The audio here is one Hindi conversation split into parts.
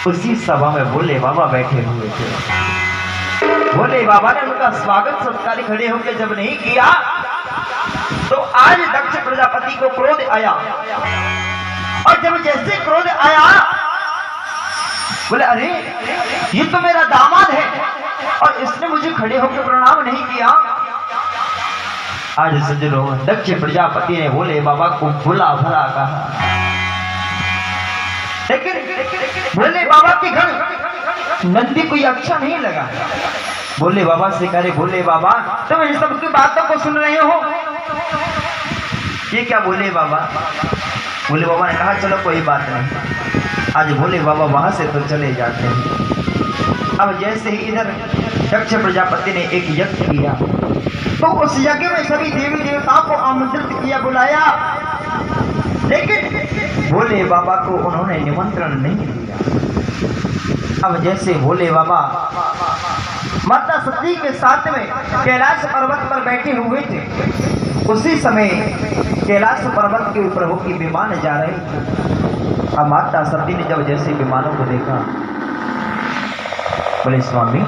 उसी सभा में भोले बाबा बैठे हुए थे। भोले बाबा ने उनका स्वागत सत्कार खड़े होकर जब नहीं किया तो आज दक्ष प्रजापति को क्रोध आया, और जब जैसे क्रोध आया बोले अरे ये तो मेरा दामाद है और इसने मुझे खड़े होकर प्रणाम नहीं किया। आज सज्जनों दक्ष प्रजापति ने भोले बाबा को भोला भला कहा, लेकिन भोले बाबा के घर नंदी कोई अच्छा नहीं लगा। भोले बाबा से कहे भोले बाबा तुम इन सब की बातों को सुन रहे हो, ये क्या बोले बाबा? भोले बाबा ने कहा चलो कोई बात नहीं। आज भोले बाबा वहां से तो चले जाते हैं। अब जैसे ही इधर दक्ष प्रजापति ने एक यज्ञ किया तो उस यज्ञ में सभी देवी देवताओं को आमंत्रित किया, बुलाया, लेकिन भोले बाबा को उन्होंने निमंत्रण नहीं दिया। अब जैसे भोले बाबा माता सती के साथ में कैलाश पर्वत पर बैठे हुए थे, उसी समय कैलाश पर्वत के ऊपर होकर विमान जा रहे थे। अब माता सती ने जब जैसे विमानों को देखा बोले स्वामी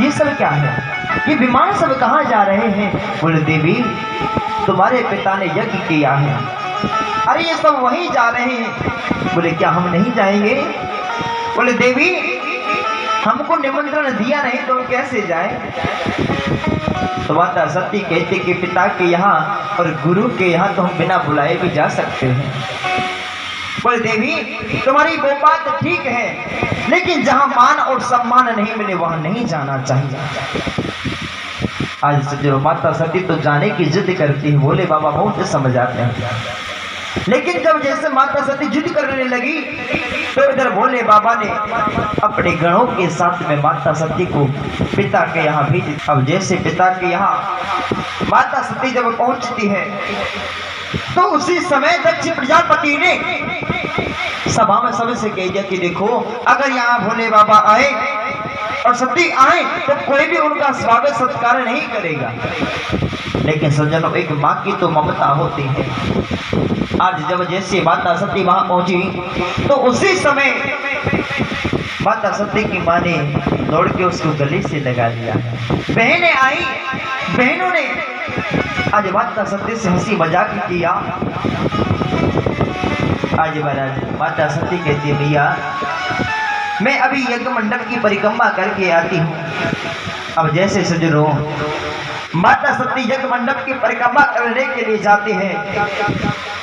ये सब क्या है, ये विमान सब कहाँ जा रहे हैं? बोले देवी तुम्हारे पिता ने यज्ञ किया है। अरे ये सब वहीं जा रहे हैं। बोले क्या हम नहीं जाएंगे? बोले देवी हमको निमंत्रण दिया नहीं तो हम कैसे जाए? तो माता सती कहते कि पिता के यहाँ और गुरु के यहाँ तो हम बिना बुलाए भी जा सकते हैं। बोले देवी तुम्हारी वो बात ठीक है, लेकिन जहाँ मान और सम्मान नहीं मिले वहां नहीं जाना चाहिए। आज सज्जनों माता सती तो जाने की जिद करती है, भोले बाबा बहुत समझ आते हैं, लेकिन जब जैसे माता सती जिद करने लगी तो इधर भोले बाबा ने अपने गणों के साथ में माता सती को पिता के यहाँ भेज। अब जैसे पिता के यहाँ माता सती जब पहुंचती है तो उसी समय दक्ष प्रजापति ने सभा में सबसे कह दिया कि देखो अगर यहाँ भोले बाबा आए और सती आए तो कोई भी उनका स्वागत सत्कार नहीं करेगा, लेकिन सज्जनों एक माँ की तो ममता होती है। आज जब जैसे माता सती वहां पहुंची तो उसी समय माता सती की माँ ने दौड़ के उसको गले से लगा लिया। बहनें आई, बहनों ने आज माता सती से हंसी मजाक किया। आज महाराज माता सती कहती है भैया मैं अभी यज्ञ मंडप की परिक्रमा करके आती हूँ। अब जैसे सज्जनों माता सती यज्ञ मंडप की परिक्रमा करने के लिए जाते हैं,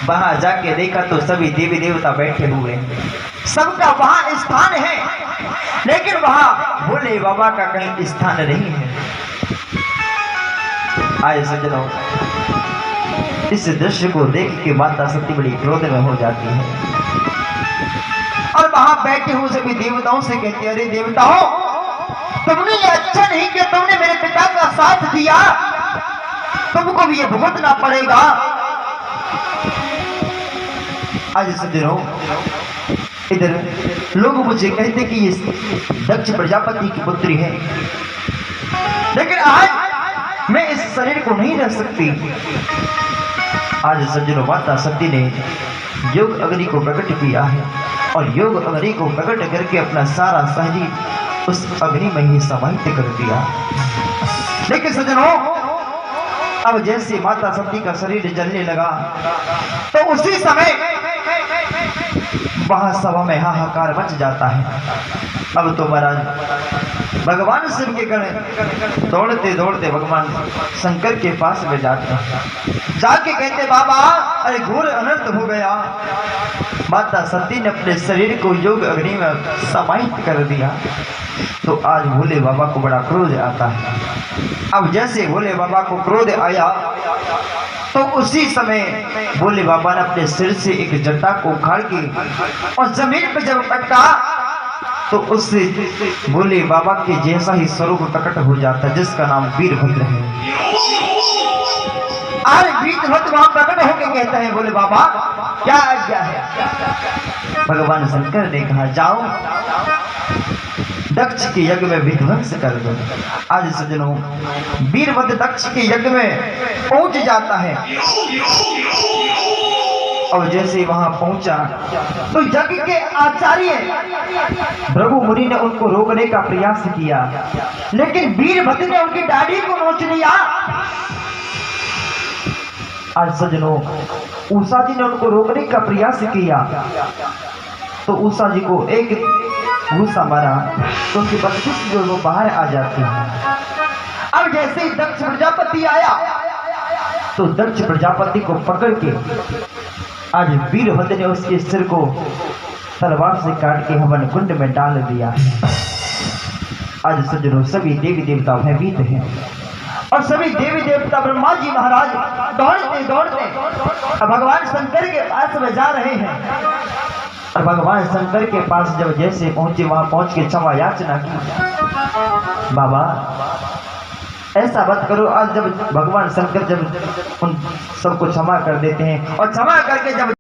वहां जाके देखा तो सभी देवी देवता बैठे हुए हैं, सबका वहां स्थान है, लेकिन वहां भोले बाबा का कहीं स्थान नहीं है। आए सज्जनों इस दृश्य को देख के माता सती बड़ी क्रोध में हो जाती है और वहां बैठे हुए सभी देवताओं से कहती है अरे देवताओं तुमने ये अच्छा नहीं किया, तुमने मेरे पिता का साथ दिया, तुमको भी ये भुगतना पड़ेगा। आज सज्जनों इधर लोग मुझे कहते कि ये दक्ष प्रजापति की पुत्री है, लेकिन आज मैं इस शरीर को नहीं रह सकती। आज सज्जनों माता सती ने योग अग्नि को प्रकट किया है और योग अग्नि को प्रकट करके अपना सारा शरीर उस अग्नि में ही समाहित कर दिया। लेकिन सज्जनों अब जैसे माता सती का शरीर जलने लगा तो उसी समय वहां सभा में हाहाकार मच जाता है। अब तो महाराज भगवान शिव के गण दौड़ते दौड़ते भगवान शंकर के पास में जाते हैं, जाके कहते बाबा अरे घोर अनर्थ हो गया, माता सती ने अपने शरीर को योग अग्नि में समाहित कर दिया। तो आज भोले बाबा को बड़ा क्रोध आता है। अब जैसे भोले बाबा को क्रोध आया तो उसी समय भोले बाबा ने अपने सिर से एक जटा को उखाड़ के और जमीन पर जब पटका तो उससे भोले बाबा के जैसा ही स्वरूप प्रकट हो जाता है, जिसका नाम वीरभद्र है। आज वीरभद्र वहां प्रकट होकर कहता है बोले बाबा क्या आज्ञा है? भगवान शंकर ने कहा जाओ दक्ष के यज्ञ में विध्वंस कर दो। आज सज्जनों वीरभद्र दक्ष के यज्ञ में पहुंच जाता है और जैसे वहां पहुंचा तो यज्ञ के आचार्य भृगु मुनि ने उनको रोकने का प्रयास किया, लेकिन वीरभद्र ने उनकी दाढ़ी को नोच लिया। आज सजनों, उषा जी ने उनको रोकने का प्रयास किया तो उषा जी को एक गुस्सा मारा तो उनकी बत्तीस जो वो बाहर आ जाती है। अब जैसे ही दक्ष प्रजापति आया तो दक्ष प्रजापति को पकड़ के आज वीरभद्र ने उसके सिर को तलवार से काट के हवन कुंड में डाल दिया। आज सजनों, सभी देवी देवता भयभीत हैं और सभी देवी देवता ब्रह्मा जी महाराज दौड़ते दौड़ते भगवान शंकर के पास में जा रहे हैं। और भगवान शंकर के पास जब जैसे पहुंचे, वहां पहुंच के क्षमा याचना की। बाबा ऐसा मत करो। आज जब भगवान शंकर जब उन सबको क्षमा कर देते हैं और क्षमा करके जब